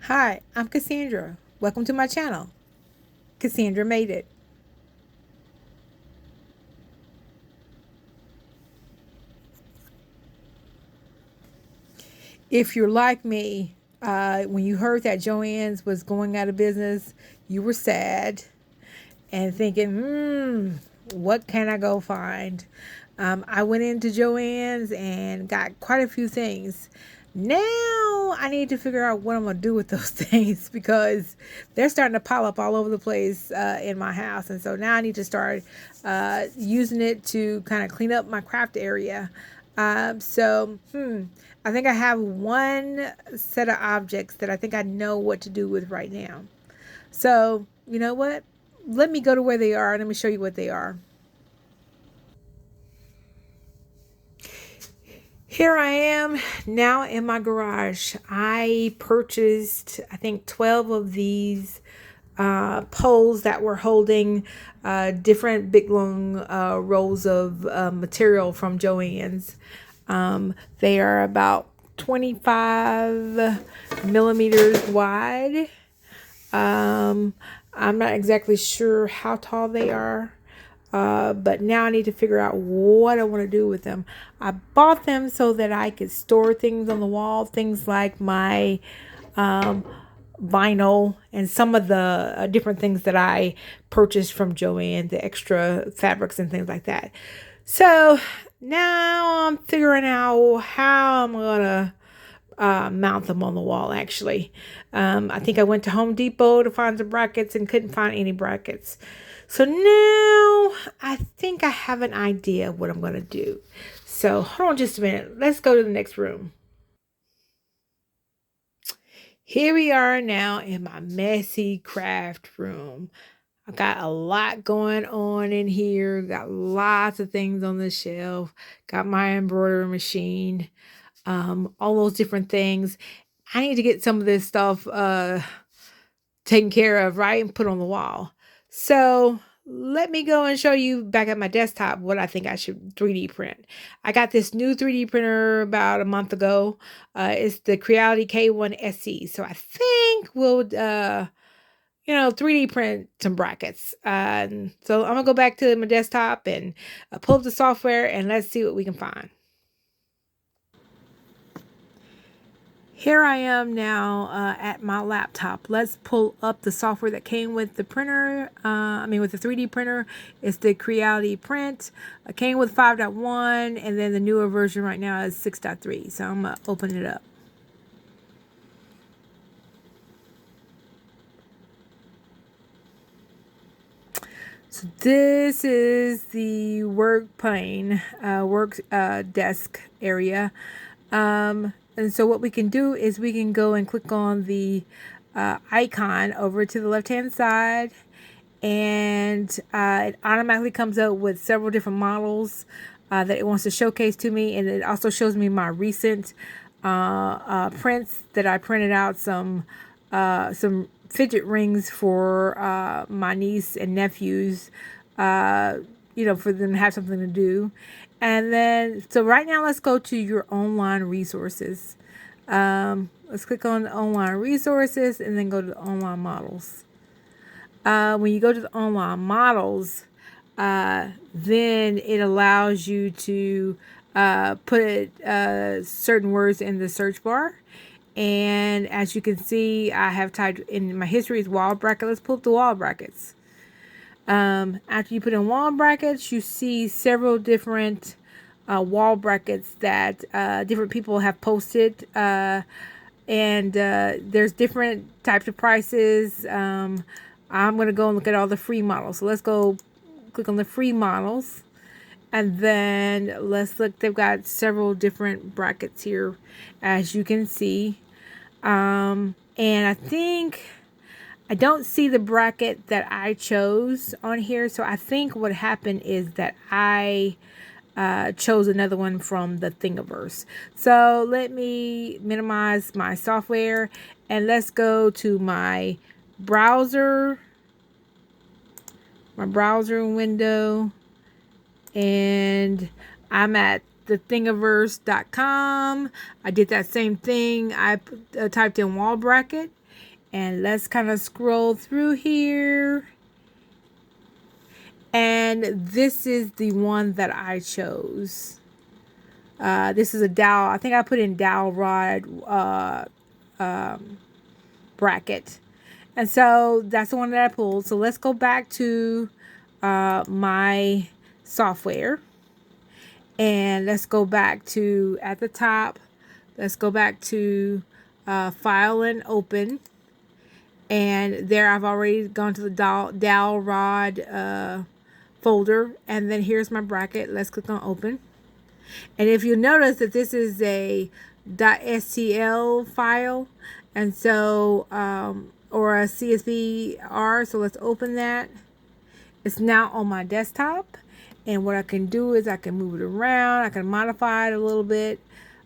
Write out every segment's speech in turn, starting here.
Hi, I'm Cassandra. Welcome to my channel. Cassandra made it. If you're like me, when you heard that JoAnn's was going out of business, you were sad and thinking, what can I go find? I went into JoAnn's and got quite a few things. Now I need to figure out what I'm going to do with those things because they're starting to pile up all over the place in my house. And so now I need to start using it to kind of clean up my craft area. I think I have one set of objects that I think I know what to do with right now. So, you know what? Let me go to where they are and let me show you what they are. Here I am now in my garage. I purchased, I think, 12 of these poles that were holding different big long rolls of material from JoAnn's. They are about 25 millimeters wide. I'm not exactly sure how tall they are. But now I need to figure out what I want to do with them. I bought them so that I could store things on the wall, things like my vinyl and some of the different things that I purchased from JoAnn, the extra fabrics and things like that. So now I'm figuring out how I'm gonna mount them on the wall. Actually, I think I went to Home Depot to find some brackets and couldn't find any brackets. So now I think I have an idea of what I'm going to do. So hold on just a minute. Let's go to the next room. Here we are now in my messy craft room. I got a lot going on in here. Got lots of things on the shelf. Got my embroidery machine. All those different things. I need to get some of this stuff taken care of, right? And put on the wall. So let me go and show you back at my desktop what I think I should 3D print. I got this new 3D printer about a month ago. It's the Creality K1SE. So I think we'll, 3D print some brackets. So I'm going to go back to my desktop and pull up the software and let's see what we can find. Here I am now at my laptop. Let's pull up the software that came with the printer. With the 3D printer. It's the Creality Print. It came with 5.1 and then the newer version right now is 6.3. So I'm going to open it up. So this is the work plane, desk area. And so what we can do is we can go and click on the icon over to the left hand side, and it automatically comes up with several different models that it wants to showcase to me, and it also shows me my recent prints that I printed out, some fidget rings for my niece and nephews, for them to have something to do. And then, so right now, let's go to your online resources. Let's click on the online resources and then go to the online models. When you go to the online models, then it allows you to put certain words in the search bar. And as you can see, I have typed in my history is wall bracket. Let's pull up the wall brackets. After you put in wall brackets, you see several different wall brackets that different people have posted, and there's different types of prices. I'm going to go and look at all the free models. So let's go click on the free models, and then let's look. They've got several different brackets here, as you can see. And I think I don't see the bracket that I chose on here. So I think what happened is that I chose another one from the Thingiverse. So let me minimize my software and let's go to my browser window, and I'm at thethingiverse.com. I did that same thing. I typed in wall bracket, And let's kind of scroll through here. And this is the one that I chose. This is a Dowel. I think I put in Dowel Rod bracket. And so that's the one that I pulled. So let's go back to my software. And let's go back to, at the top, let's go back to File and Open. And there I've already gone to the Dowel Rod folder. And then here's my bracket. Let's click on Open. And if you notice that this is a .stl file, and so, or a CSVR, so let's open that. It's now on my desktop. And what I can do is I can move it around. I can modify it a little bit.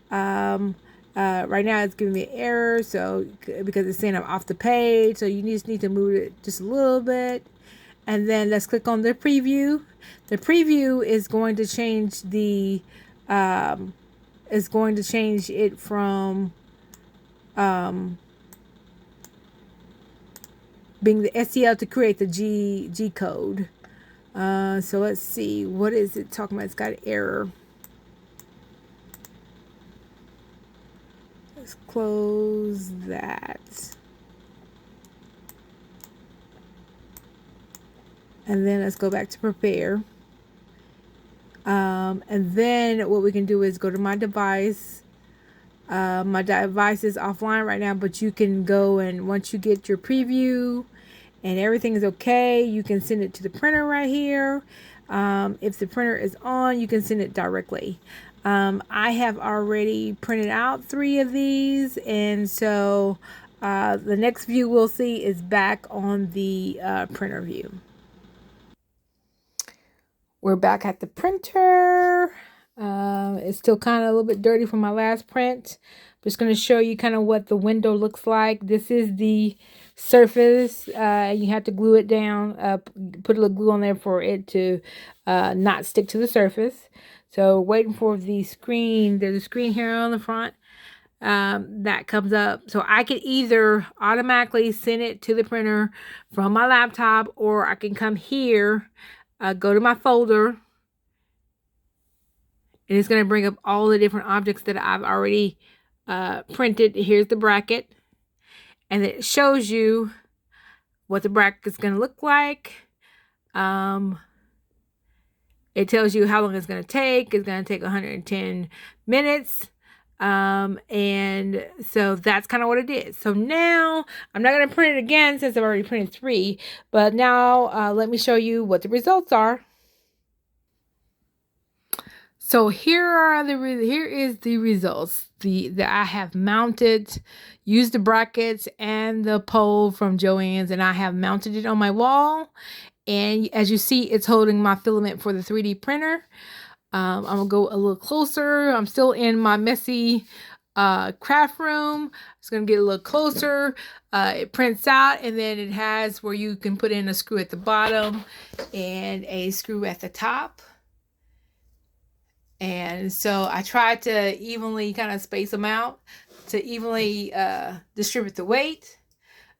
Right now it's giving me an error, so because it's saying I'm off the page, so you just need to move it just a little bit. And then let's click on the preview. The preview is going to change the it from being the STL to create the G code. So let's see, what is it talking about? It's got an error. Let's close that. And then let's go back to prepare. And then what we can do is go to my device. My device is offline right now, but you can go, and once you get your preview and everything is okay, you can send it to the printer right here. If the printer is on, you can send it directly. I have already printed out 3 of these, and so the next view we'll see is back on the printer view. We're back at the printer. It's still kind of a little bit dirty from my last print. I'm just going to show you kind of what the window looks like. This is the surface. You have to glue it down, put a little glue on there for it to not stick to the surface. So waiting for the screen. There's a screen here on the front that comes up. So I can either automatically send it to the printer from my laptop, or I can come here, go to my folder, and it's going to bring up all the different objects that I've already printed. Here's the bracket. And it shows you what the bracket is going to look like. It tells you how long it's going to take. It's going to take 110 minutes. And so that's kind of what it is. So now I'm not going to print it again since I've already printed 3. But now let me show you what the results are. So here is the results that I have mounted, used the brackets and the pole from JoAnn's, and I have mounted it on my wall. And as you see, it's holding my filament for the 3D printer. I'm gonna go a little closer. I'm still in my messy craft room. It's gonna get a little closer. It prints out, and then it has where you can put in a screw at the bottom and a screw at the top. And so I tried to evenly kind of space them out to evenly distribute the weight.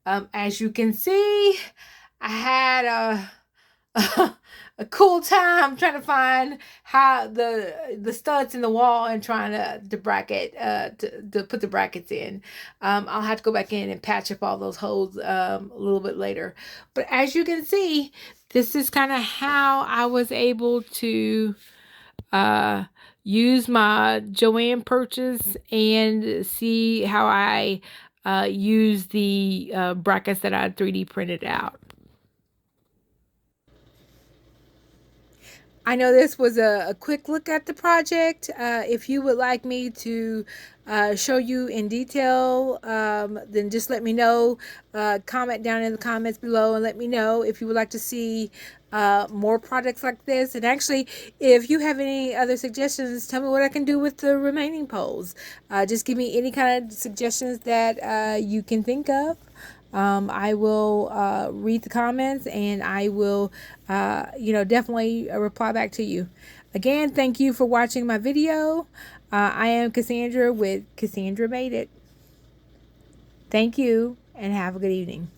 As you can see, I had a cool time trying to find how the studs in the wall and trying to bracket to put the brackets in. I'll have to go back in and patch up all those holes a little bit later. But as you can see, this is kind of how I was able to use my JoAnn purchase and see how I use the brackets that I 3D printed out. I know this was a quick look at the project. If you would like me to show you in detail, then just let me know. Comment down in the comments below and let me know if you would like to see more projects like this. And actually, if you have any other suggestions, tell me what I can do with the remaining poles. Just give me any kind of suggestions that you can think of. I will read the comments, and I will definitely reply back to you. Again, thank you for watching my video. I am Cassandra with Cassandra Made It. Thank you. and have a good evening.